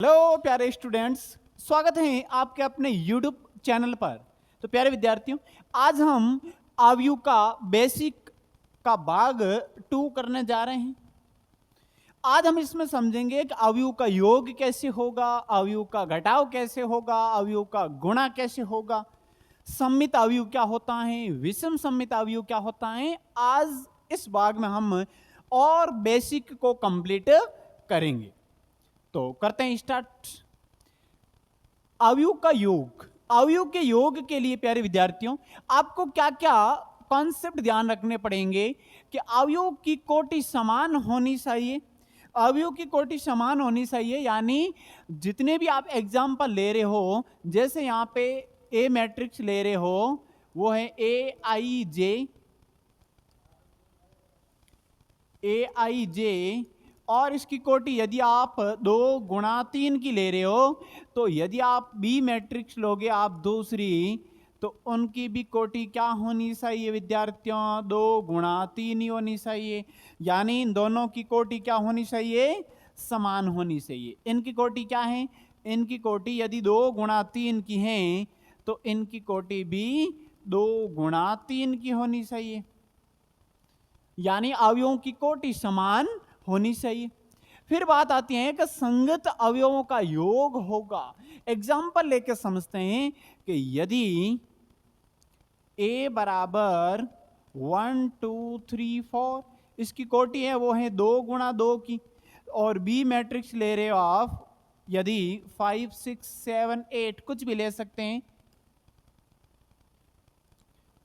Hello प्यारे students, स्वागत है आपके अपने YouTube चैनल पर। तो प्यारे विद्यार्थियों, आज हम अवयव का बेसिक का भाग 2 करने जा रहे हैं। आज हम इसमें समझेंगे कि अवयव का योग कैसे होगा, अवयव का घटाव कैसे होगा, अवयव का गुणा कैसे होगा, सममित अवयव क्या होता है, विषम सममित अवयव क्या होता है। आज इस भाग में हम और बेसिक को कंप्लीट करेंगे। तो करते हैं स्टार्ट। अवयव का योग। अवयव के योग के लिए प्यारे विद्यार्थियों आपको क्या क्या कॉन्सेप्ट ध्यान रखने पड़ेंगे कि अवयव की कोटि समान होनी चाहिए। अवयव की कोटि समान होनी चाहिए यानी जितने भी आप एग्जाम्पल ले रहे हो, जैसे यहां पे ए मैट्रिक्स ले रहे हो, वो है ए आई जे, और इसकी कोटि यदि आप 2 गुणा 3 की ले रहे हो, तो यदि आप बी मैट्रिक्स लोगे आप दूसरी, तो उनकी भी कोटि क्या होनी चाहिए विद्यार्थियों, 2 गुणा 3 ही होनी चाहिए। यानी इन दोनों की कोटि क्या होनी चाहिए, समान होनी चाहिए। इनकी कोटि क्या है, इनकी कोटि यदि 2 गुणा 3 की है तो इनकी कोटि भी 2 गुणा 3 की होनी चाहिए, यानी अवयवों की कोटि समान होनी चाहिए। फिर बात आती है कि संगत अवयवों का योग होगा। एग्जाम्पल लेके समझते हैं कि यदि a बराबर 1 2 3 4, इसकी कोटि है वो है 2 गुणा 2 की, और बी मैट्रिक्स ले रहे हो आप यदि 5 6 7 8 कुछ भी ले सकते हैं,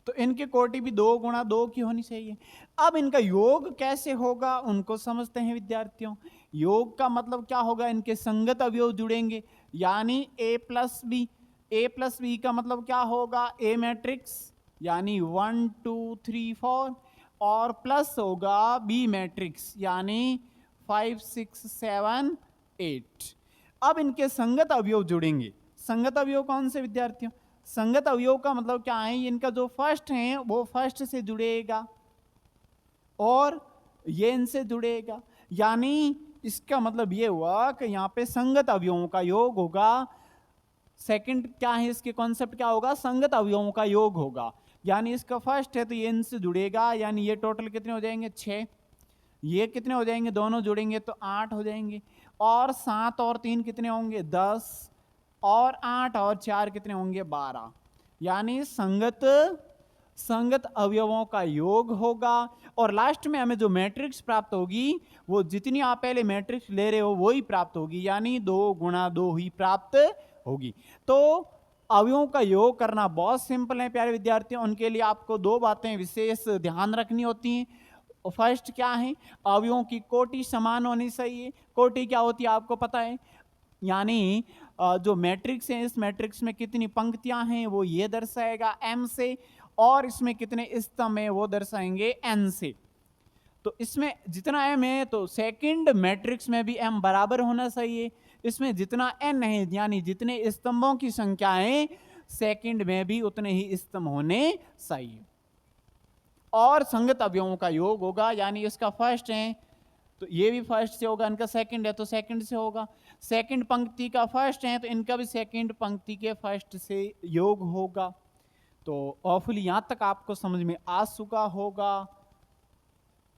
तो इनकी कोटि भी 2 गुणा 2 की होनी चाहिए। अब इनका योग कैसे होगा उनको समझते हैं विद्यार्थियों। योग का मतलब क्या होगा, इनके संगत अवयव जुड़ेंगे, यानी a प्लस बी का मतलब क्या होगा, ए मैट्रिक्स यानी 1 2 3 4, और प्लस होगा बी मैट्रिक्स यानी 5 6 7 8। अब इनके संगत अवयव जुड़ेंगे। संगत अवयव कौन से विद्यार्थियों, संगत अवयव का मतलब क्या है, इनका जो फर्स्ट है वो फर्स्ट से जुड़ेगा और ये इनसे जुड़ेगा, यानी इसका मतलब ये हुआ कि यहाँ पे संगत अवयवों का योग होगा। सेकंड क्या है, इसके कॉन्सेप्ट क्या होगा, संगत अवयवों का योग होगा, यानी इसका फर्स्ट है तो ये इनसे जुड़ेगा, यानी ये टोटल कितने हो जाएंगे 6, ये कितने हो जाएंगे, दोनों जुड़ेंगे तो 8 हो जाएंगे, और 7 और 3 कितने होंगे 10, और 8 और 4 कितने होंगे 12, यानी संगत अवयवों का योग होगा। और लास्ट में हमें जो मैट्रिक्स प्राप्त होगी वो जितनी आप पहले मैट्रिक्स ले रहे हो वो ही प्राप्त होगी, यानी 2 गुणा 2 ही प्राप्त होगी। तो अवयवों का योग करना बहुत सिंपल है प्यारे विद्यार्थियों। उनके लिए आपको 2 बातें विशेष ध्यान रखनी होती हैं। फर्स्ट क्या है, अवयवों की कोटि समान होनी चाहिए। कोटि क्या होती है आपको पता है, यानी जो मैट्रिक्स है इस मैट्रिक्स में कितनी पंक्तियां हैं वो ये दर्शाएगा m से, और इसमें कितने स्तंभ है वो दर्शाएंगे n से। तो इसमें जितना m है तो सेकंड मैट्रिक्स में भी m बराबर होना चाहिए। इसमें जितना n है यानी जितने स्तंभों की संख्या है सेकंड में भी उतने ही स्तंभ होने चाहिए। और संगत अवयवों का योग होगा, यानी इसका फर्स्ट है तो ये भी फर्स्ट से होगा, इनका सेकंड है तो सेकंड से होगा, सेकंड पंक्ति का फर्स्ट है तो इनका भी सेकंड पंक्ति के फर्स्ट से योग होगा। तो ऑफुली यहां तक आपको समझ में आ चुका होगा।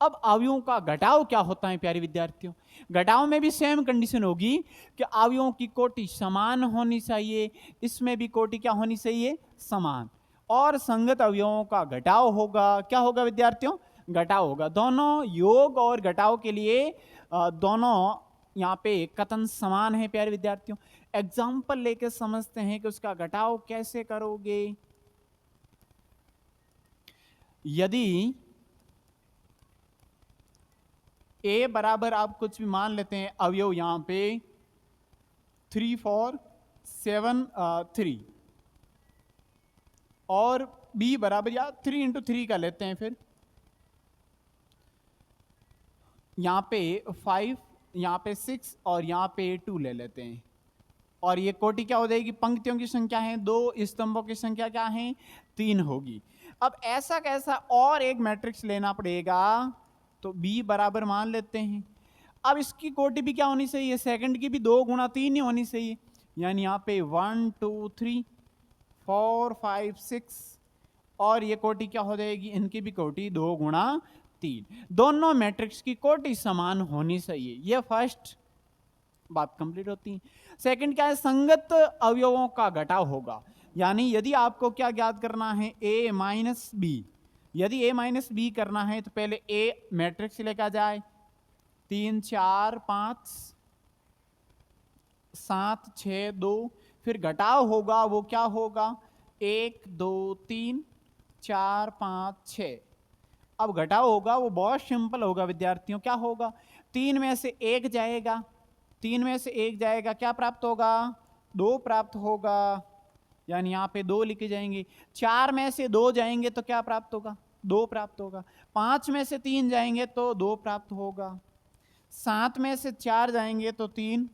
अब अवयवों का घटाव क्या होता है प्यारे विद्यार्थियों, घटाव में भी सेम कंडीशन होगी कि अवयवों की कोटि समान होनी चाहिए, इसमें भी कोटि क्या होनी चाहिए, समान, और संगत अवयवों का घटाव होगा। क्या होगा विद्यार्थियों, घटाव होगा। दोनों योग और घटाव के लिए दोनों यहाँ पे कथन समान है प्यारे विद्यार्थियों। एग्जाम्पल लेके समझते हैं कि उसका घटाव कैसे करोगे। यदि a बराबर आप कुछ भी मान लेते हैं अवयव यहां पे 3 4 7 3, और b बराबर या 3 इंटू 3 का लेते हैं, फिर यहां पे 5, यहां पे 6 और यहां पे 2 ले लेते हैं, और ये कोटि क्या हो जाएगी, पंक्तियों की संख्या है 2, स्तंभों की संख्या क्या है 3 होगी। अब ऐसा कैसा और एक मैट्रिक्स लेना पड़ेगा, तो b बराबर मान लेते हैं। अब इसकी कोटि भी क्या होनी चाहिए, सेकंड की भी 2 गुणा 3 ही होनी चाहिए, यानी यहाँ पे 1 2 3 4 5 6, और ये कोटि क्या हो जाएगी, इनकी भी कोटि 2 गुणा 3, दोनों मैट्रिक्स की कोटि समान होनी चाहिए। ये फर्स्ट बात कंप्लीट होती है। सेकंड क्या है, संगत अवयवों का घटाव होगा, यानी यदि आपको क्या ज्ञात करना है, a माइनस बी, यदि a माइनस बी करना है तो पहले a मैट्रिक्स लेकर जाए, 3 4 5 7 6 2, फिर घटाव होगा, वो क्या होगा, 1 2 3 4 5 6। अब घटाव होगा वो बहुत सिंपल होगा विद्यार्थियों, क्या होगा, 3 में से 1 जाएगा, 3 में से 1 जाएगा, क्या प्राप्त होगा, 2 प्राप्त होगा, यानी यहाँ पे 2 लिखे जाएंगे। 4 में से 2 जाएंगे तो क्या प्राप्त होगा, 2 प्राप्त होगा। 5 में से 3 जाएंगे तो 2 प्राप्त होगा। 7 में से 4 जाएंगे तो 3,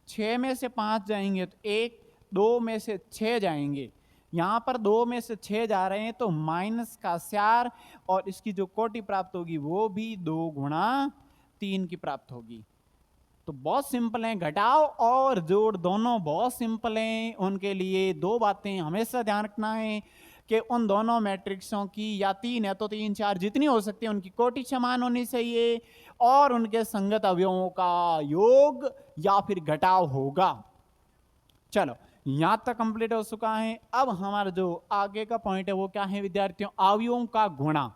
6 में से 5 जाएंगे तो 1, 2 में से 6 जाएंगे, यहाँ पर 2 में से 6 जा रहे हैं तो माइनस का 4, और इसकी जो कोटि प्राप्त होगी वो भी 2 गुणा 3 की प्राप्त होगी। तो बहुत सिंपल है, घटाव और जोड़ दोनों बहुत सिंपल हैं। उनके लिए 2 बातें हमेशा ध्यान रखना है कि उन दोनों मैट्रिक्सों की, या 3 है तो 3 4 जितनी हो सकती है, उनकी कोटि समान होनी चाहिए, और उनके संगत अवयवों का योग या फिर घटाव होगा। चलो यहां तक कंप्लीट हो चुका है। अब हमारा जो आगे का पॉइंट है वो क्या है विद्यार्थियों, अवयवों का गुणा।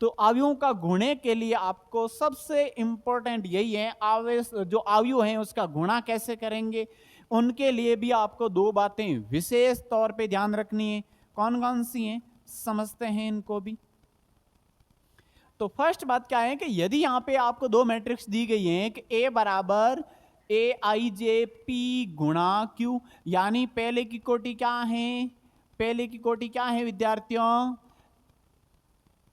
तो अवयवों का गुणे के लिए आपको सबसे इंपॉर्टेंट यही है, आवेश जो अवयव हैं उसका गुणा कैसे करेंगे, उनके लिए भी आपको 2 बातें विशेष तौर पे ध्यान रखनी है। कौन कौन सी हैं, समझते हैं इनको भी। तो फर्स्ट बात क्या है कि यदि यहां पे आपको 2 मैट्रिक्स दी गई हैं कि a बराबर ए आई जे पी गुणा क्यू, यानी पहले की कोटि क्या है, पहले की कोटि क्या है विद्यार्थियों,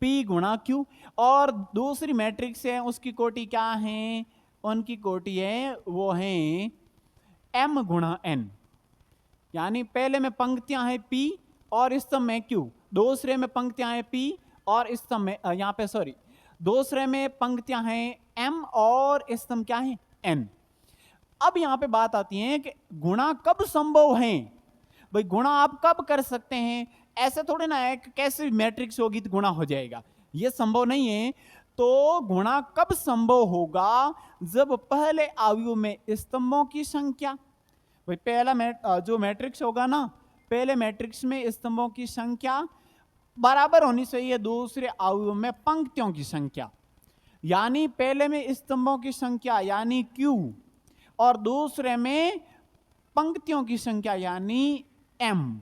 P गुणा Q, और दूसरी मैट्रिक्स है उसकी कोटि क्या है, उनकी कोटि है वो है M गुणा N, यानी पहले में पंक्तियां हैं P और स्तंभ में Q, दूसरे में पंक्तियां हैं P और स्तंभ में यहां पे सॉरी, दूसरे में पंक्तियां हैं M और स्तंभ क्या है N। अब यहां पे बात आती है कि गुणा कब संभव है, भाई गुणा आप कब कर सकते हैं, ऐसे थोड़े ना है कि कैसे मैट्रिक्स होगी तो गुणा हो जाएगा, ये संभव नहीं है। तो गुणा कब संभव होगा, जब पहले अवयव में स्तंभों की संख्या, भाई पहला जो मैट्रिक्स होगा ना, पहले मैट्रिक्स में स्तंभों की संख्या बराबर होनी चाहिए दूसरे अवयव में पंक्तियों की संख्या, यानी पहले में स्तंभों की संख्या यानी Q, और दूसरे में पंक्तियों की संख्या यानी M।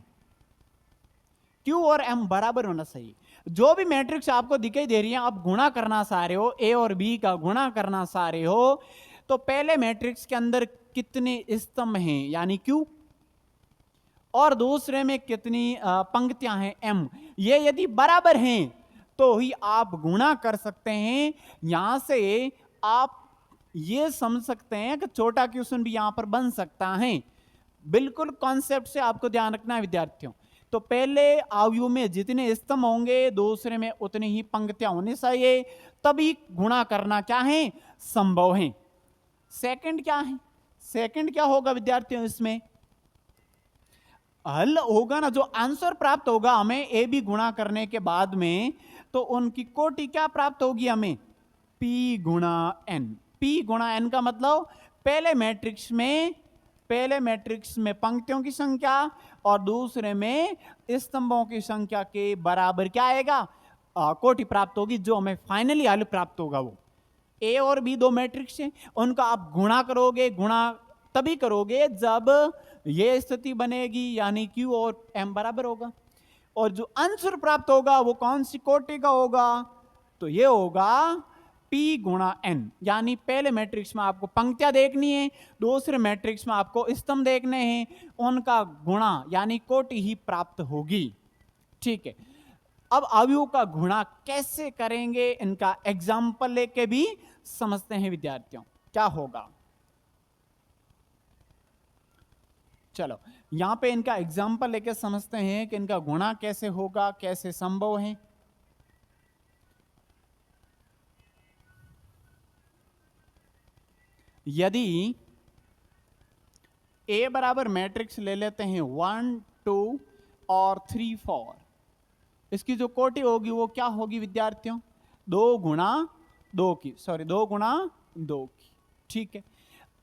Q और M बराबर होना चाहिए। जो भी मैट्रिक्स आपको दिखाई दे रही है, आप गुणा करना चाह रहे हो, A और B का गुणा करना चाह रहे हो, तो पहले मैट्रिक्स के अंदर कितने स्तंभ हैं यानी Q, और दूसरे में कितनी पंक्तियां हैं M, ये यदि बराबर हैं तो ही आप गुणा कर सकते हैं। यहां से आप ये समझ सकते हैं कि छोटा क्वेश्चन भी यहां पर बन सकता है। बिल्कुल कॉन्सेप्ट से आपको ध्यान रखना है विद्यार्थियों। तो पहले अवयव में जितने स्तंभ होंगे दूसरे में उतनी ही पंक्तियां होनी चाहिए, तभी गुणा करना क्या है संभव है। सेकंड क्या है, सेकंड क्या होगा विद्यार्थियों, इसमें हल होगा ना, जो आंसर प्राप्त होगा हमें ए बी गुणा करने के बाद में, तो उनकी कोटि क्या प्राप्त होगी हमें, P गुणा N। P गुणा N का मतलब पहले मैट्रिक्स में पंक्तियों की संख्या और दूसरे में स्तंभों की संख्या के बराबर क्या आएगा, कोटि प्राप्त होगी, जो हमें फाइनली हल प्राप्त होगा। वो A और B 2 मैट्रिक्स हैं, उनका आप गुणा करोगे, गुणा तभी करोगे जब ये स्थिति बनेगी, यानी Q और M बराबर होगा, और जो आंसर प्राप्त होगा वो कौन सी कोटि का होगा, तो ये होगा P गुणा N, यानी पहले मैट्रिक्स में आपको पंक्तियां देखनी है, दूसरे मैट्रिक्स में आपको स्तंभ देखने हैं, उनका गुणा यानी कोटि ही प्राप्त होगी। ठीक है, अब अवयव का गुणा कैसे करेंगे, इनका एग्जाम्पल लेके भी समझते हैं विद्यार्थियों क्या होगा। चलो यहां पे इनका एग्जाम्पल लेके समझते हैं कि इनका गुणा कैसे होगा, कैसे संभव है। यदि ए बराबर मैट्रिक्स ले लेते हैं 1 2 और 3 4, इसकी जो कोटि होगी वो क्या होगी विद्यार्थियों? 2 गुणा 2 की, सॉरी 2 गुणा 2 की। ठीक है,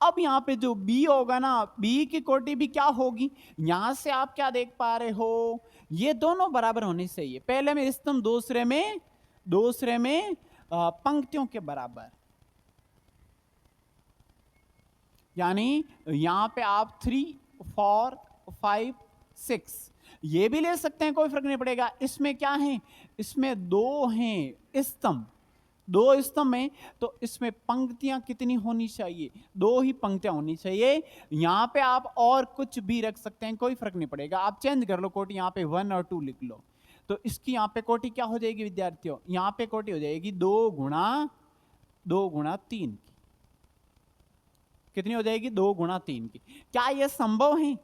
अब यहां पे जो b होगा ना, b की कोटि भी क्या होगी? यहां से आप क्या देख पा रहे हो, ये दोनों बराबर होने चाहिए। पहले में स्तंभ, दूसरे में पंक्तियों के बराबर। यानी यहां पे आप 3 4 5 6 ये भी ले सकते हैं, कोई फर्क नहीं पड़ेगा। इसमें क्या है, इसमें 2 हैं स्तंभ, 2 स्तंभ में, तो इसमें पंक्तियां कितनी होनी चाहिए? 2 ही पंक्तियां होनी चाहिए। यहां पे आप और कुछ भी रख सकते हैं, कोई फर्क नहीं पड़ेगा। आप चेंज कर लो कोटि, यहां पे 1 और 2 लिख लो, तो इसकी यहां पे कोटि क्या हो जाएगी विद्यार्थियों? यहां पे कोटि हो जाएगी 2 गुणा 3 की। कितनी हो जाएगी? 2 गुणा 3 की। क्या यह संभव है?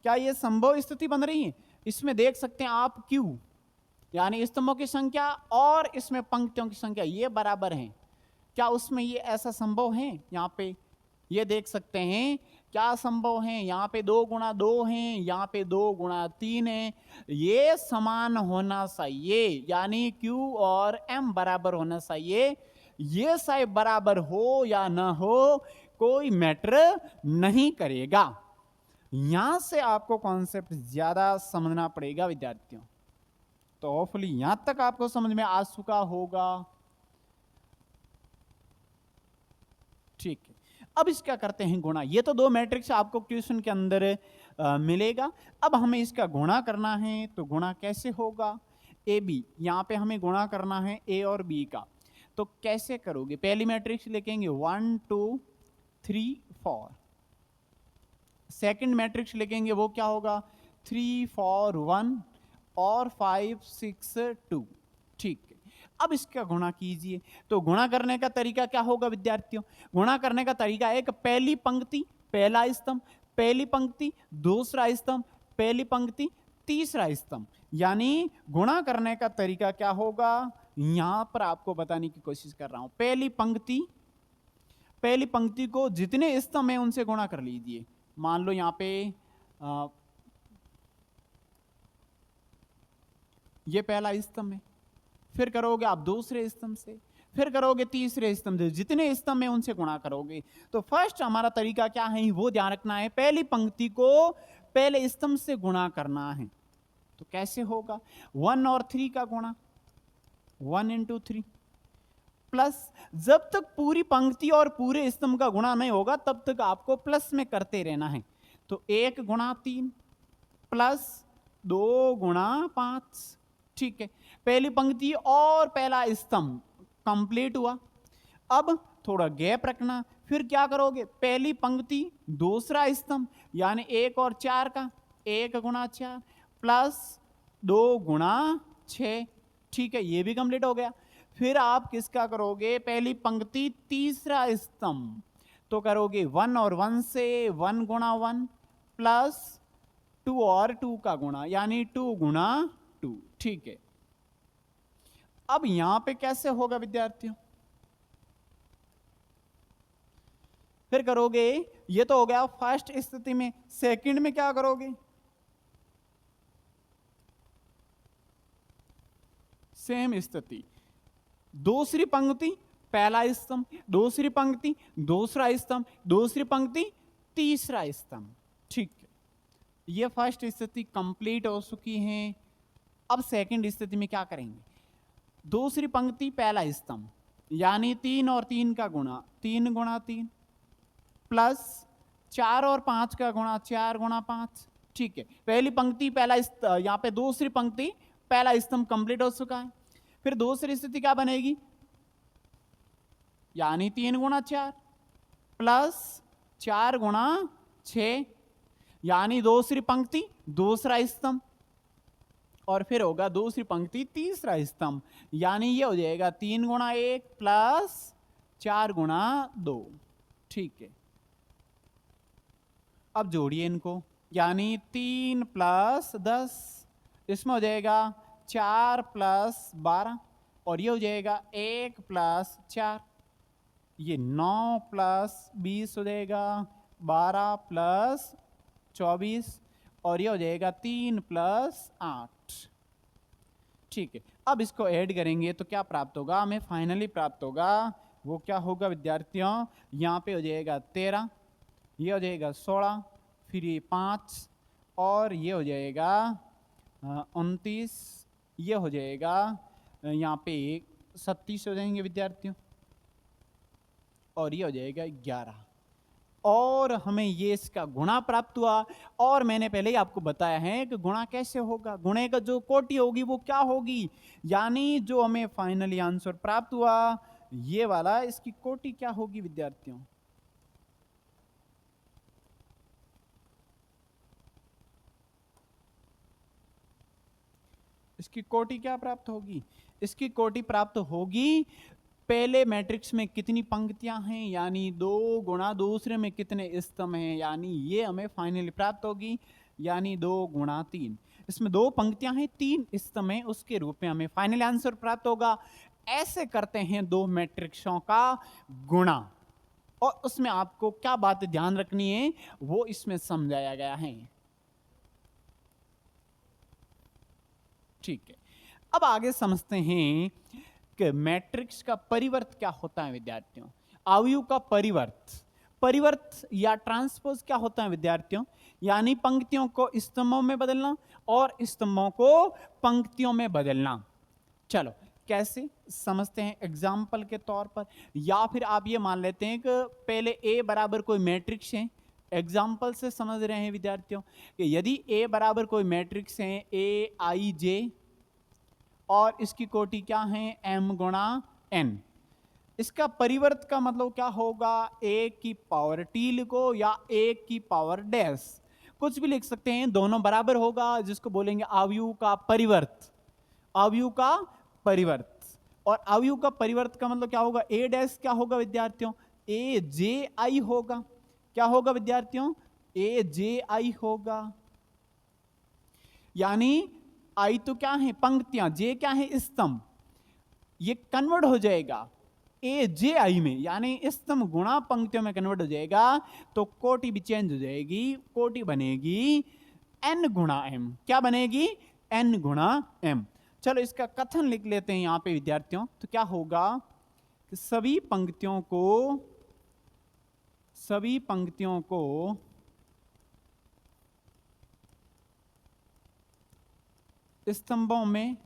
क्या यह संभव स्थिति बन रही है? इसमें देख सकते हैं आप Q, यानी स्तंभों की संख्या और इसमें पंक्तियों की संख्या ये बराबर हैं। क्या उसमें ये ऐसा संभव है? यहाँ पे ये देख सकते हैं क्या संभव है। यहाँ पे 2 गुणा 2 हैं, यहाँ पे 2 गुणा 3 है। ये समान होना चाहिए, यानी Q और M बराबर होना चाहिए। ये चाहे बराबर हो या ना हो, कोई मैटर नहीं करेगा। यहां से आपको कॉन्सेप्ट ज्यादा समझना पड़ेगा विद्यार्थियों। तो होपफुली यहां तक आपको समझ में आ चुका होगा। ठीक है, अब इसका करते हैं गुणा। ये तो 2 मैट्रिक्स आपको क्वेश्चन के अंदर मिलेगा। अब हमें इसका गुणा करना है, तो गुणा कैसे होगा? ए बी, यहां पे हमें गुणा करना है ए और बी का। तो कैसे करोगे? पहली मैट्रिक्स लिखेंगे 1 2 3 4। सेकंड मैट्रिक्स लिखेंगे, वो क्या होगा? 3 4 1 और 5 6 2। ठीक है, अब इसका गुणा कीजिए। तो गुणा करने का तरीका क्या होगा विद्यार्थियों? गुणा करने का तरीका एक, पहली पंक्ति पहला स्तंभ, पहली पंक्ति दूसरा स्तंभ, पहली पंक्ति तीसरा स्तंभ। यानी गुणा करने का तरीका क्या होगा, यहां पर आपको बताने की कोशिश कर रहा हूं। पहली पंक्ति को जितने स्तंभ है उनसे गुणा कर लीजिए। मान लो यहां पे ये पहला स्तंभ है, फिर करोगे आप दूसरे स्तंभ से, फिर करोगे तीसरे स्तंभ से, जितने स्तंभ है उनसे गुणा करोगे। तो फर्स्ट हमारा तरीका क्या है, वो ध्यान रखना है, पहली पंक्ति को पहले स्तंभ से गुणा करना है। तो कैसे होगा? 1 और 3 का गुणा, 1 into 3, प्लस जब तक पूरी पंक्ति और पूरे स्तंभ का गुणा नहीं होगा तब तक आपको प्लस में करते रहना है। तो 1 गुणा 3 प्लस 2 गुणा 5। ठीक है, पहली पंक्ति और पहला स्तंभ कंप्लीट हुआ। अब थोड़ा गैप रखना, फिर क्या करोगे? पहली पंक्ति दूसरा स्तंभ, यानी 1 और 4 का, 1 गुणा 4 प्लस 2 गुणा 6। ठीक है, ये भी कंप्लीट हो गया। फिर आप किसका करोगे? पहली पंक्ति तीसरा स्तंभ, तो करोगे 1 और 1 से 1 गुणा 1 प्लस 2 और 2 का गुणा, यानी 2 गुणा 2। ठीक है, अब यहां पे कैसे होगा विद्यार्थियों? फिर करोगे, ये तो हो गया फर्स्ट स्थिति में। सेकंड में क्या करोगे? सेम स्थिति, दूसरी पंक्ति पहला स्तंभ, दूसरी पंक्ति दूसरा स्तंभ, दूसरी पंक्ति तीसरा स्तंभ। ठीक है, ये फर्स्ट स्थिति कंप्लीट हो चुकी है। अब सेकंड स्थिति में क्या करेंगे? दूसरी पंक्ति पहला स्तंभ, यानी 3 और 3 का गुणा, 3 गुणा 3 प्लस 4 और 5 का गुणा, 4 गुणा 5। ठीक है, पहली पंक्ति पहला, यहां पे दूसरी पंक्ति पहला स्तंभ कंप्लीट हो चुका है। फिर दूसरी स्थिति क्या बनेगी? यानी 3 गुणा 4 प्लस 4 गुणा 6, यानी दूसरी पंक्ति दूसरा स्तंभ, और फिर होगा दूसरी पंक्ति तीसरा स्तंभ, यानी ये हो जाएगा 3 गुणा 1 प्लस 4 गुणा 2। ठीक है, अब जोड़िए इनको, यानी 3 प्लस 10, इसमें हो जाएगा 4 प्लस 12, और ये हो जाएगा 1 प्लस 4। ये 9 प्लस 20 हो जाएगा 12 प्लस 24 और ये हो जाएगा 3 प्लस 8। ठीक है, अब इसको ऐड करेंगे तो क्या प्राप्त होगा, हमें फाइनली प्राप्त होगा वो क्या होगा विद्यार्थियों, यहाँ पे हो जाएगा 13, ये हो जाएगा 16, फिर ये 5 और ये हो जाएगा 29, ये हो जाएगा यहाँ पे 37 हो जाएंगे विद्यार्थियों और ये हो जाएगा 11 और हमें ये इसका गुणा प्राप्त हुआ। और मैंने पहले ही आपको बताया है कि गुणा कैसे होगा, गुणे का जो कोटि होगी वो क्या होगी, यानी जो हमें फाइनली आंसर प्राप्त हुआ ये वाला, इसकी कोटि क्या होगी विद्यार्थियों, इसकी कोटि क्या प्राप्त होगी, इसकी कोटि प्राप्त होगी पहले मैट्रिक्स में कितनी पंक्तियां हैं यानी 2 गुणा दूसरे में कितने स्तंभ हैं, यानी ये हमें फाइनली प्राप्त होगी, यानी 2 गुणा 3, इसमें 2 पंक्तियां हैं 3 स्तंभ हैं, उसके रूप में हमें फाइनल आंसर प्राप्त होगा। ऐसे करते हैं 2 मैट्रिक्सों का गुणा और उसमें आपको क्या बात ध्यान रखनी है वो इसमें समझाया गया है। ठीक है, अब आगे समझते हैं कि मैट्रिक्स का परिवर्त क्या होता है विद्यार्थियों, अवयव का परिवर्त, परिवर्त या ट्रांसपोज क्या होता है विद्यार्थियों, यानी पंक्तियों को स्तंभों में बदलना और स्तंभों को पंक्तियों में बदलना। चलो कैसे समझते हैं एग्जाम्पल के तौर पर, या फिर आप ये मान लेते हैं कि पहले ए बराबर कोई मैट्रिक्स है, एग्जाम्पल से समझ रहे हैं विद्यार्थियों कि यदि ए बराबर कोई मैट्रिक्स है ए आई जे और इसकी कोटि क्या है m गुणा n, इसका परिवर्त का मतलब क्या होगा, a की पावर t लिखो या a की पावर डैश, कुछ भी लिख सकते हैं, दोनों बराबर होगा, जिसको बोलेंगे अवयव का परिवर्त, अवयव का परिवर्त। और अवयव का परिवर्त का मतलब क्या होगा, a डैश क्या होगा विद्यार्थियों, a j i होगा, क्या होगा विद्यार्थियों, a j i होगा, यानी आई तो क्या है पंक्तियां, जे क्या है स्तंभ, ये कन्वर्ट हो जाएगा ए जे आई में, यानी स्तंभ गुणा पंक्तियों में कन्वर्ट हो जाएगा, तो कोटि भी चेंज हो जाएगी, कोटि बनेगी n गुणा m, क्या बनेगी n गुणा m। चलो इसका कथन लिख लेते हैं यहां पे विद्यार्थियों, तो क्या होगा कि सभी पंक्तियों को स्तंभों में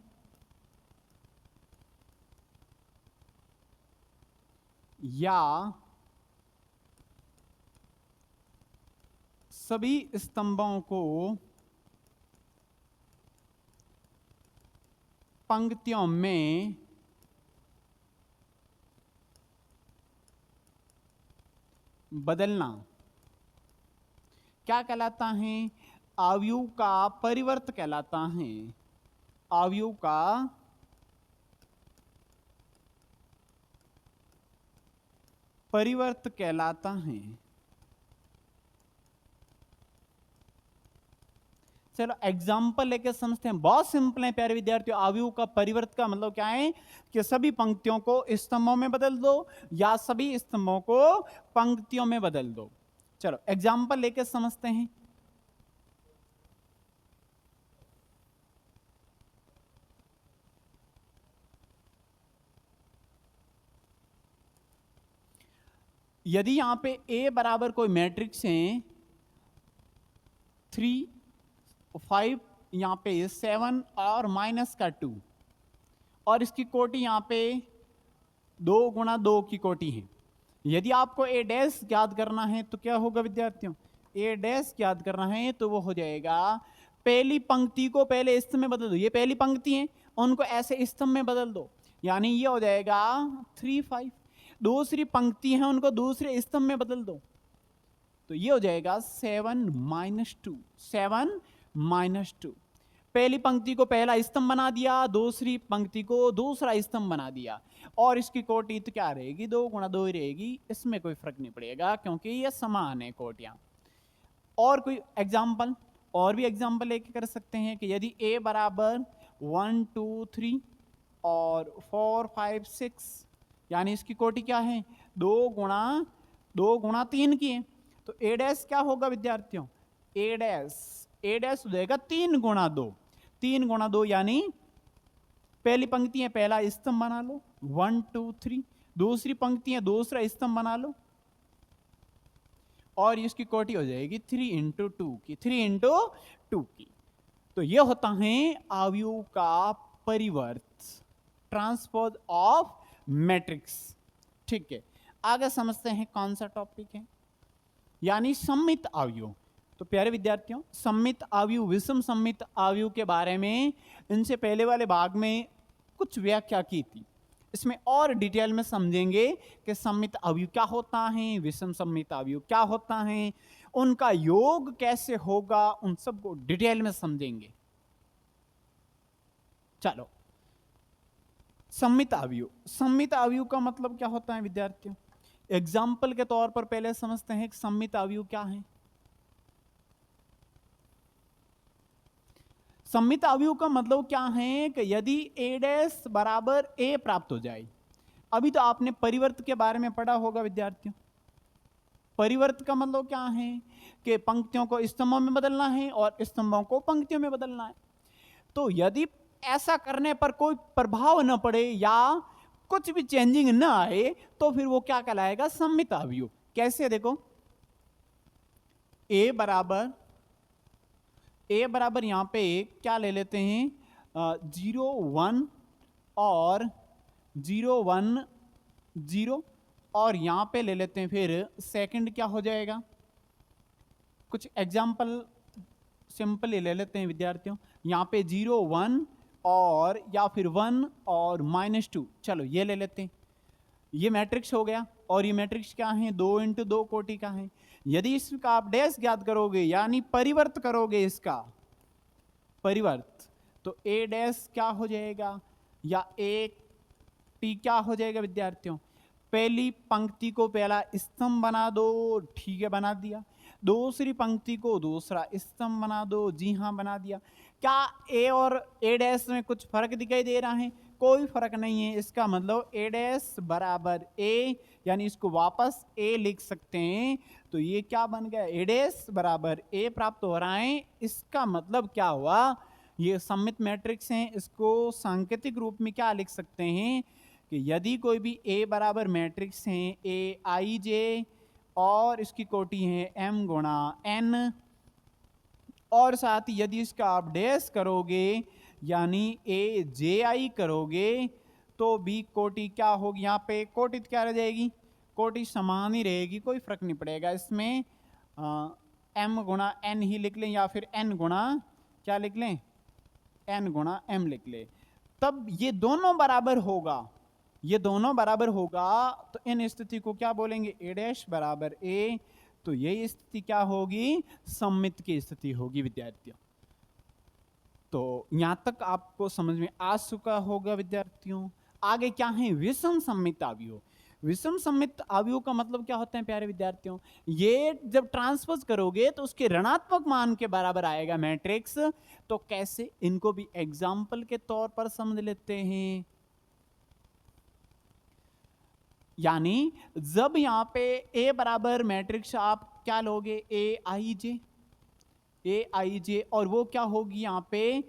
या सभी स्तंभों को पंक्तियों में बदलना क्या कहलाता है, अवयव का परिवर्त कहलाता है, अवयव का परिवर्त कहलाता है। चलो एग्जाम्पल लेके समझते हैं, बहुत सिंपल है प्यारे विद्यार्थियों, अवयव का परिवर्त का मतलब क्या है कि सभी पंक्तियों को स्तंभों में बदल दो या सभी स्तंभों को पंक्तियों में बदल दो। चलो एग्जाम्पल लेके समझते हैं, यदि यहां पे A बराबर कोई मैट्रिक्स है 3 5 यहां पे 7 और माइनस का 2 और इसकी कोटि यहां पे 2 गुणा 2 की कोटि है, यदि आपको A डैश याद करना है तो क्या होगा विद्यार्थियों, A डैश याद करना है तो वो हो जाएगा पहली पंक्ति को पहले स्तंभ में बदल दो, ये पहली पंक्ति है उनको ऐसे स्तंभ में बदल दो, यानी ये हो जाएगा 3 5, दूसरी पंक्ति है उनको दूसरे स्तंभ में बदल दो, तो ये हो जाएगा 7 माइनस 2, 7 माइनस 2, पहली पंक्ति को पहला स्तंभ बना दिया, दूसरी पंक्ति को दूसरा स्तंभ बना दिया, और इसकी कोटि तो क्या रहेगी 2 गुणा 2 ही रहेगी, इसमें कोई फर्क नहीं पड़ेगा क्योंकि ये समान है कोटियां। और कोई एग्जाम्पल, और भी एग्जाम्पल लेके कर सकते हैं कि यदि A बराबर 1 2 3 और 4 5 6 यानी इसकी कोटि क्या है, 2 गुणा 3 की है। तो ए डैश क्या होगा विद्यार्थियों, ए डैश हो जाएगा 3 गुणा 2, 3 गुणा 2 यानी पहली पंक्ति है पहला स्तंभ बना लो 1 2 3, दूसरी पंक्ति है दूसरा स्तंभ बना लो, और इसकी कोटि हो जाएगी 3 इंटू 2 की, 3 इंटू 2 की। तो यह होता है अवयव का परिवर्त, ट्रांसपोज ऑफ मैट्रिक्स। ठीक है, आगे समझते हैं कौन सा टॉपिक है, यानी सममित अवयव। तो प्यारे विद्यार्थियों, सममित अवयव, विषम सममित अवयव के बारे में इनसे पहले वाले भाग में कुछ व्याख्या की थी। इसमें और डिटेल में समझेंगे कि सममित अवयव क्या होता है, विषम सममित अवयव क्या होता है, उनका योग कैसे होगा, उन सबको डिटेल में समझेंगे। चलो, सममित अवयव, सममित अवयव का मतलब क्या होता है विद्यार्थियों, एग्जाम्पल के तौर पर पहले समझते हैं कि सममित अवयव क्या है। सममित अवयव का मतलब क्या है कि यदि ए डैश बराबर ए प्राप्त हो जाए। अभी तो आपने परिवर्त के बारे में पढ़ा होगा विद्यार्थियों। परिवर्त का मतलब क्या है कि पंक्तियों को स्तंभों में बदलना है और स्तंभों को पंक्तियों में बदलना है। तो यदि ऐसा करने पर कोई प्रभाव न पड़े या कुछ भी चेंजिंग न आए तो फिर वो क्या कहलाएगा, सममित अवयव। कैसे, देखो ए बराबर यहां पे क्या ले लेते हैं, 0 1 और 0 1 0, और यहां पे ले लेते हैं फिर सेकंड क्या हो जाएगा। कुछ एग्जाम्पल सिंपल ले लेते हैं विद्यार्थियों, यहां पे 0 1 और या फिर 1 और -2, चलो ये ले लेते हैं। ये मैट्रिक्स हो गया, और ये मैट्रिक्स क्या है, 2 इंटू 2 कोटि का है। यदि इसका आप डैश ज्ञात करोगे यानी परिवर्त करोगे, इसका परिवर्त, तो ए डैश क्या हो जाएगा, या ए टी क्या हो जाएगा विद्यार्थियों, पहली पंक्ति को पहला स्तंभ बना दो, ठीक है बना दिया, दूसरी पंक्ति को दूसरा स्तंभ बना दो, जी हां बना दिया। क्या ए और ए डैश में कुछ फर्क दिखाई दे रहा है, कोई फर्क नहीं है। इसका मतलब ए डैश बराबर ए, यानी इसको वापस ए लिख सकते हैं। तो ये क्या बन गया, ए डैश बराबर ए प्राप्त हो रहा है। इसका मतलब क्या हुआ, ये सममित मैट्रिक्स हैं, इसको सांकेतिक रूप में क्या लिख सकते हैं कि यदि कोई भी ए बराबर मैट्रिक्स है, ए आई जे, और इसकी कोटि है m गुणा n, और साथ ही यदि इसका आप डैश करोगे यानी ए जे आई करोगे तो भी कोटि क्या होगी, यहाँ पे कोटि क्या रह जाएगी, कोटि समान ही रहेगी, कोई फर्क नहीं पड़ेगा इसमें। m गुणा n ही लिख लें या फिर n गुणा क्या लिख लें, n गुणा m लिख लें, तब ये दोनों बराबर होगा। ये दोनों बराबर होगा तो इन स्थिति को क्या बोलेंगे, ए डैश बराबर ए। तो यही स्थिति क्या होगी, सममित की स्थिति होगी विद्यार्थियों। तो यहां तक आपको समझ में आ चुका होगा विद्यार्थियों। आगे क्या है, विषम सममित अवयव। विषम सममित अवयव का मतलब क्या होता है प्यारे विद्यार्थियों, ये जब ट्रांसपोज करोगे तो उसके ऋणात्मक मान के बराबर आएगा मैट्रिक्स। तो कैसे, इनको भी एग्जाम्पल के तौर पर समझ लेते हैं। यानी जब यहां पे ए बराबर मैट्रिक्स आप क्या लोगे, ए आई जे, और वो क्या होगी यहाँ पे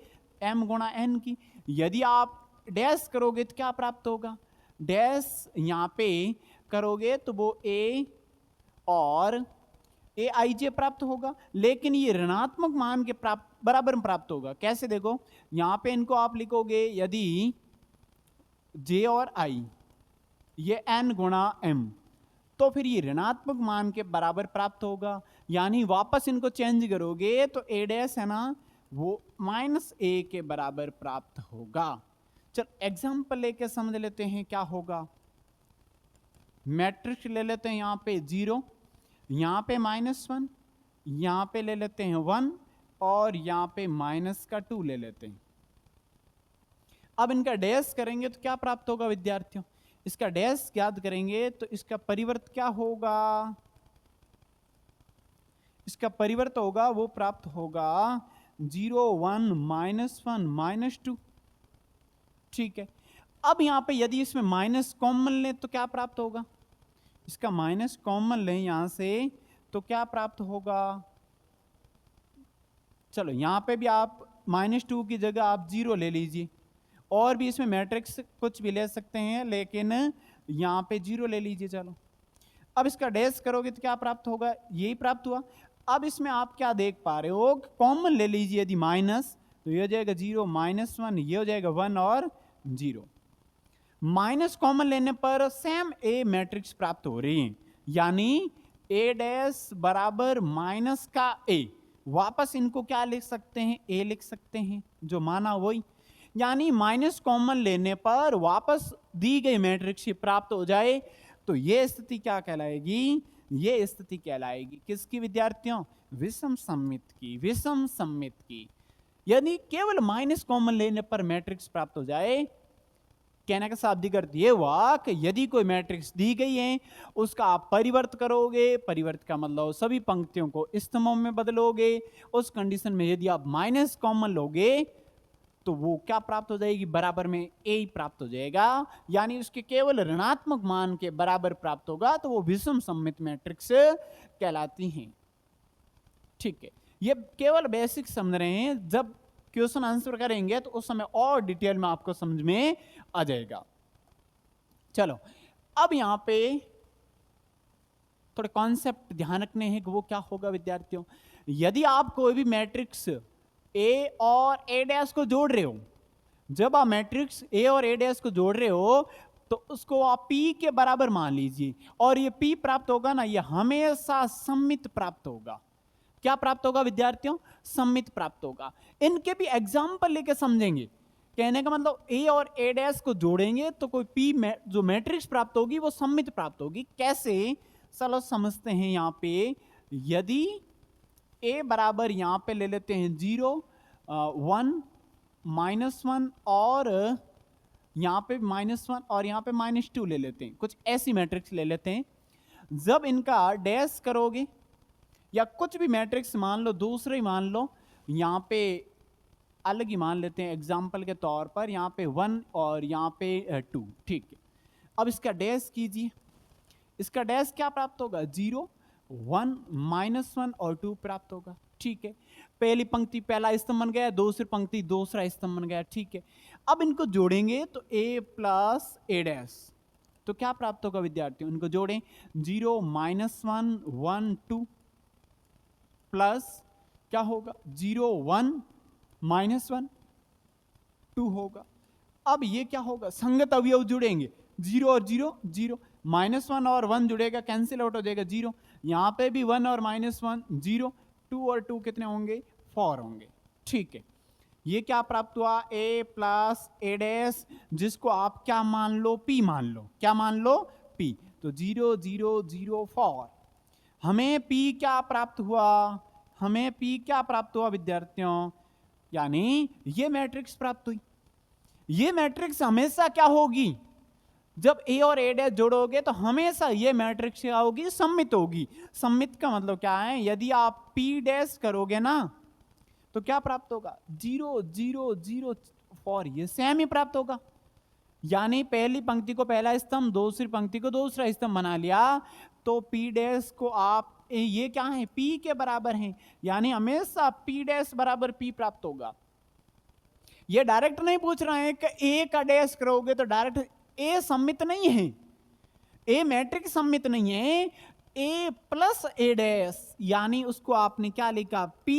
m गुणा n की। यदि आप डैश करोगे तो क्या प्राप्त होगा, डैश यहाँ पे करोगे तो वो a और ए आई जे प्राप्त होगा, लेकिन ये ऋणात्मक मान के बराबर में प्राप्त होगा। कैसे, देखो यहाँ पे इनको आप लिखोगे, यदि j और i ये n गुणा m, तो फिर ये ऋणात्मक मान के बराबर प्राप्त होगा। यानी वापस इनको चेंज करोगे तो ए डैश है ना, वो -a के बराबर प्राप्त होगा। चल एग्जाम्पल लेके समझ लेते हैं क्या होगा। मैट्रिक्स ले लेते हैं, यहां पे 0, यहां पे -1, यहां पे ले लेते हैं 1, और यहां पे -2 ले लेते हैं। अब इनका डैश करेंगे तो क्या प्राप्त होगा विद्यार्थियों, इसका डैश ज्ञात करेंगे तो इसका परिवर्त क्या होगा, इसका परिवर्त होगा वो प्राप्त होगा 0 1 -1 -2। ठीक है, अब यहां पे यदि इसमें माइनस कॉमन लें तो क्या प्राप्त होगा, इसका माइनस कॉमन लें यहां से तो क्या प्राप्त होगा, चलो यहां पे भी आप -2 की जगह आप 0 ले लीजिए, और भी इसमें मैट्रिक्स कुछ भी ले सकते हैं लेकिन यहां पे 0 ले लीजिए। चलो अब इसका डैश करोगे तो क्या प्राप्त होगा, यही प्राप्त हुआ। अब इसमें आप क्या देख पा रहे हो, कॉमन ले लीजिए यदि माइनस तो ये हो जाएगा 0 -1, ये हो जाएगा 1 और 0। माइनस कॉमन लेने पर सेम ए मैट्रिक्स प्राप्त हो रही है, यानी ए डैश बराबर माइनस का ए, वापस इनको क्या लिख सकते हैं, ए लिख सकते हैं, जो माना वही, यानी माइनस कॉमन लेने पर वापस दी गई मैट्रिक्स ही प्राप्त हो जाए, तो ये स्थिति क्या कहलाएगी, ये स्थिति कहलाएगी किसकी विद्यार्थियों, विषम सममित की, विषम सममित की। यदि केवल माइनस कॉमन लेने पर मैट्रिक्स प्राप्त हो जाए, कहने का शाब्दिक अर्थ ये हुआ कि यदि कोई मैट्रिक्स दी गई है उसका आप परिवर्त करोगे, परिवर्त का मतलब सभी पंक्तियों को स्तंभों में बदलोगे, उस कंडीशन में यदि आप माइनस कॉमन लोगे तो वो क्या प्राप्त हो जाएगी, बराबर में ए ही प्राप्त हो जाएगा, यानी उसके केवल ऋणात्मक मान के बराबर प्राप्त होगा, तो वो विषम सममित मैट्रिक्स कहलाती हैं। ठीक है, ये केवल बेसिक समझ रहे हैं, जब क्वेश्चन आंसर करेंगे तो उस समय और डिटेल में आपको समझ में आ जाएगा। चलो अब यहां पे थोड़े कॉन्सेप्ट ध्यान रखने हैं कि वो क्या होगा विद्यार्थियों, यदि आप कोई भी मैट्रिक्स ए और ए डैश को जोड़ रहे हो, जब आप मैट्रिक्स ए और ए डैश को जोड़ रहे हो तो उसको आप पी के बराबर मान लीजिए, और ये पी प्राप्त होगा ना, ये हमेशा सममित प्राप्त होगा। क्या प्राप्त होगा विद्यार्थियों, सममित प्राप्त होगा। इनके भी एग्जाम्पल लेके समझेंगे, कहने का मतलब ए और ए डैश को जोड़ेंगे तो कोई पी जो मैट्रिक्स प्राप्त होगी वो सममित प्राप्त होगी। कैसे, चलो समझते हैं। यहां पे यदि ए बराबर यहां पे ले लेते हैं 0 1 -1 और यहां पे -1 और यहां पे -2 ले लेते हैं, कुछ ऐसी मैट्रिक्स ले लेते हैं। जब इनका डैश करोगे या कुछ भी मैट्रिक्स मान लो, दूसरे ही मान लो, यहां पे अलग ही मान लेते हैं एग्जाम्पल के तौर पर, यहां पे 1 और यहां पे 2, ठीक है। अब इसका डैश कीजिए, इसका डैश क्या प्राप्त होगा, 0 1 -1 और 2 प्राप्त होगा, ठीक है। पहली पंक्ति पहला स्तंभ बन गया, दूसरी पंक्ति दूसरा स्तंभ बन गया, ठीक है। अब इनको जोड़ेंगे तो a प्लस ए डैश, तो क्या प्राप्त होगा विद्यार्थियों, इनको जोड़ें 0 -1 1 2 प्लस क्या होगा 0 1 -1 2 होगा। अब ये क्या होगा, संगत अवयव जुड़ेंगे, 0 और 0 0, -1 और 1 जुड़ेगा, कैंसिल आउट हो जाएगा 0, यहां पे भी 1 और -1 0, 2 और 2 कितने होंगे, 4 होंगे, ठीक है। ये क्या प्राप्त हुआ, a प्लस ए डैश, जिसको आप क्या मान लो, p मान लो, क्या मान लो, p, तो 0 0 0 4। हमें p क्या प्राप्त हुआ, हमें p क्या प्राप्त हुआ विद्यार्थियों, यानी ये मैट्रिक्स प्राप्त हुई। ये मैट्रिक्स हमेशा क्या होगी, जब a और a डैश जोड़ोगे तो हमेशा ये मैट्रिक्स क्या होगी, सममित होगी। सममित का मतलब क्या है, यदि आप p डैश करोगे ना तो क्या प्राप्त होगा, 0 0 0 4, ये सेम ही प्राप्त होगा। यानी पहली पंक्ति को पहला स्तंभ, दूसरी पंक्ति को दूसरा स्तंभ बना लिया, तो p डैश को आप ये क्या है, p के बराबर है, यानी हमेशा p डैश बराबर p प्राप्त होगा। ये डायरेक्ट नहीं पूछ रहे हैं कि a का डैश करोगे तो डायरेक्ट, a सममित नहीं है, a मैट्रिक्स सममित नहीं है, a प्लस ए डैश, यानी उसको आपने क्या लिखा, p,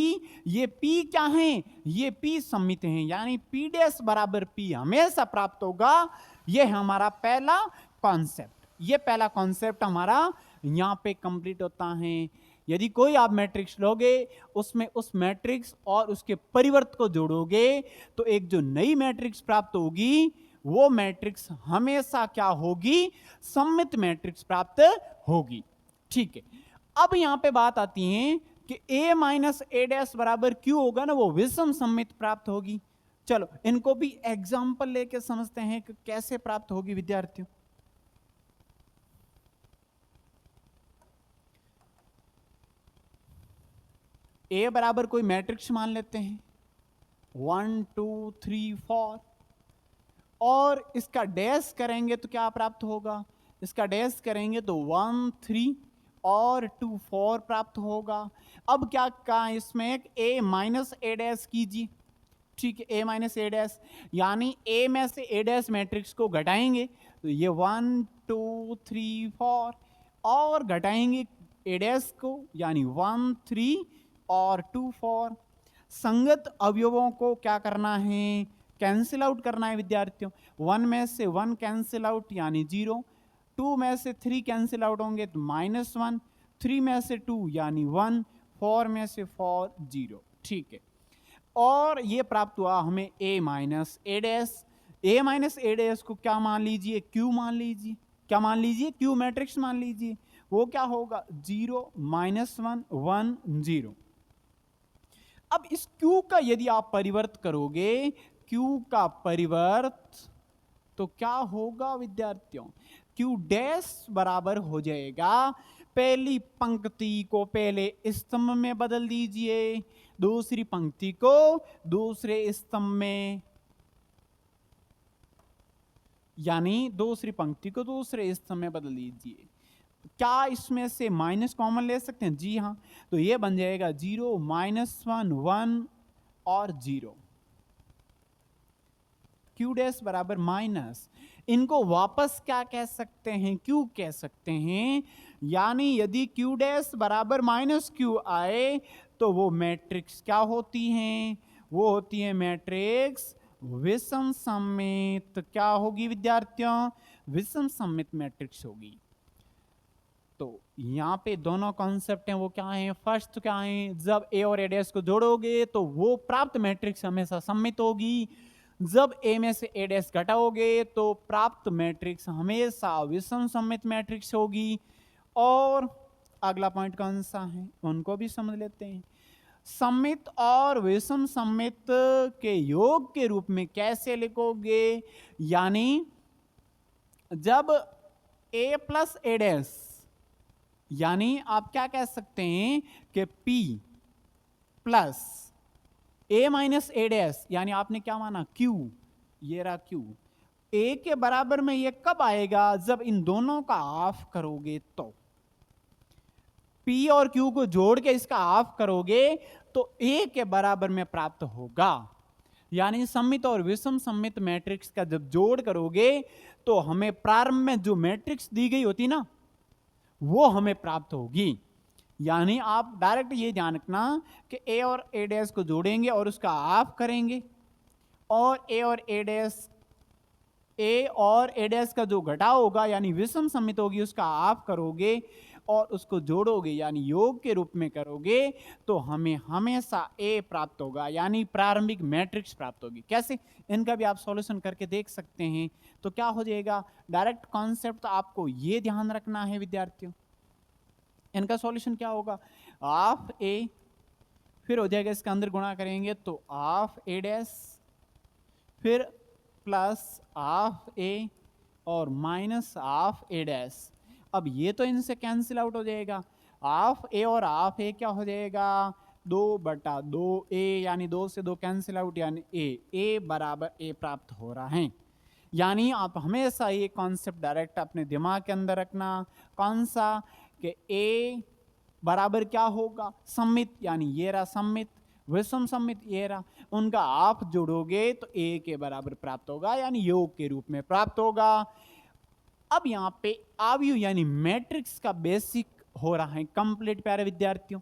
ये p क्या है, ये p सममित है, यानी p डैश बराबर p हमेशा प्राप्त होगा। ये हमारा पहला कॉन्सेप्ट, ये पहला कॉन्सेप्ट हमारा यहां पे कंप्लीट होता है। यदि कोई आप मैट्रिक्स लोगे, उसमें उस मैट्रिक्स और उसके परिवर्त को जोड़ोगे तो एक जो नई मैट्रिक्स प्राप्त होगी, वो मैट्रिक्स हमेशा क्या होगी, सममित मैट्रिक्स प्राप्त होगी, ठीक है। अब यहां पे बात आती है कि a माइनस ए डैश बराबर क्यू होगा ना, वो विषम सममित प्राप्त होगी। चलो इनको भी एग्जाम्पल लेके समझते हैं कि कैसे प्राप्त होगी विद्यार्थियों। a बराबर कोई मैट्रिक्स मान लेते हैं 1 2 3 4, और इसका डैश करेंगे तो क्या प्राप्त होगा, इसका डैश करेंगे तो 1 3 और 2 4 प्राप्त होगा। अब क्या कहा इसमें, एक a माइनस ए डैश कीजिए, ठीक है, a माइनस ए डैश, यानी a में से a डैश मैट्रिक्स को घटाएंगे तो ये 1 2 3 4 और घटाएंगे a डैश को, यानी 1 3 और 2 4। संगत अवयवों को क्या करना है, कैंसिल आउट करना है विद्यार्थियों। 1 में से 1 कैंसिल आउट यानी 0, 2 में से 3 कैंसिल आउट होंगे तो -1, 3 में से 2 यानी 1, 4 में से 4 0, ठीक है। और ये प्राप्त हुआ हमें a minus A dash. a minus A dash को क्या मान लीजिए, q मान लीजिए, क्या मान लीजिए, q मैट्रिक्स मान लीजिए। वो क्या होगा, 0 -1 1 0। अब इस q का यदि आप परिवर्त करोगे, q का परिवर्त तो क्या होगा विद्यार्थियों, q डैश बराबर हो जाएगा, पहली पंक्ति को पहले स्तंभ में बदल दीजिए, दूसरी पंक्ति को दूसरे स्तंभ में, यानी दूसरी पंक्ति को दूसरे स्तंभ में बदल दीजिए। क्या इसमें से माइनस कॉमन ले सकते हैं, जी हाँ, तो ये बन जाएगा 0 -1 1 और 0, q डैश बराबर माइनस, इनको वापस क्या कह सकते हैं, q कह सकते हैं। यानी यदि q डैश बराबर -q आए तो वो मैट्रिक्स क्या होती हैं, वो होती है मैट्रिक्स विषम सममित। क्या होगी विद्यार्थियों, विषम सममित मैट्रिक्स होगी। तो यहाँ पे दोनों कॉन्सेप्ट हैं, वो क्या है, फर्स्ट क्या है, जब a और a डैश को जोड़ोगे तो वो प्राप्त मैट्रिक्स हमेशा सममित होगी, जब a में से a डैश घटाओगे तो प्राप्त मैट्रिक्स हमेशा विषम सममित मैट्रिक्स होगी। और अगला पॉइंट कौन सा है, उनको भी समझ लेते हैं। सममित और विषम सममित के योग के रूप में कैसे लिखोगे, यानी जब a प्लस ए डैश, यानी आप क्या कह सकते हैं कि p plus a minus A dash, यानी आपने क्या माना q, ये रहा q, a के बराबर में ये कब आएगा, जब इन दोनों का हाफ करोगे तो, p और q को जोड़ के इसका हाफ करोगे तो a के बराबर में प्राप्त होगा। यानी सममित और विषम सममित मैट्रिक्स का जब जोड़ करोगे तो हमें प्रारंभ में जो मैट्रिक्स दी गई होती ना, वो हमें प्राप्त होगी। यानी आप डायरेक्ट ये ध्यान रखना कि a और a डैश को जोड़ेंगे और उसका हाफ करेंगे, और a और a डैश का जो घटाव होगा यानी विषम सममित होगी, उसका हाफ करोगे और उसको जोड़ोगे यानी योग के रूप में करोगे तो हमें हमेशा a प्राप्त होगा, यानी प्रारंभिक मैट्रिक्स प्राप्त होगी। कैसे, इनका भी आप सॉल्यूशन करके देख सकते हैं। तो क्या हो जाएगा, डायरेक्ट कॉन्सेप्ट तो आपको ये ध्यान रखना है विद्यार्थियों। इनका सॉल्यूशन क्या होगा, हाफ a, फिर हो जाएगा इसके अंदर गुणा करेंगे तो हाफ a डैश, फिर प्लस हाफ a और माइनस हाफ a डैश। अब ये तो इनसे कैंसिल आउट हो जाएगा, हाफ a और हाफ a क्या हो जाएगा, 2/2a, यानी 2 से 2 कैंसिल आउट, यानी a बराबर a प्राप्त हो रहा है। यानी आप हमेशा ये कॉन्सेप्ट डायरेक्ट अपने दिमाग के अंदर रखना, कौन सा, कि a बराबर क्या होगा, सममित, यानी ये रहा सममित, विषम सममित ये रहा, उनका आप जोड़ोगे तो a के बराबर प्राप्त होगा, यानी योग के रूप में प्राप्त होगा। अब यहाँ पे अवयव यानी मैट्रिक्स का बेसिक हो रहा है कंप्लीट प्यारे विद्यार्थियों।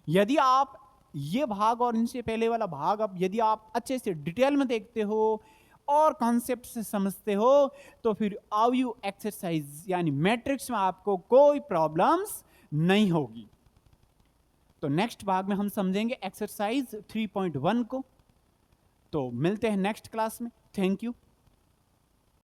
यदि आप ये भाग और इनसे पहले वाला भाग अब यदि आप अच्छे से डिटेल में देखते हो और कॉन्सेप्ट से समझते हो तो फिर अवयव एक्सरसाइज यानी मैट्रिक्स में आपको कोई प्रॉब्लम्स नहीं होगी। तो नेक्स्ट भाग में हम समझेंगे एक्सरसाइज 3.1 को। तो मिलते हैं नेक्स्ट क्लास में। Thank you.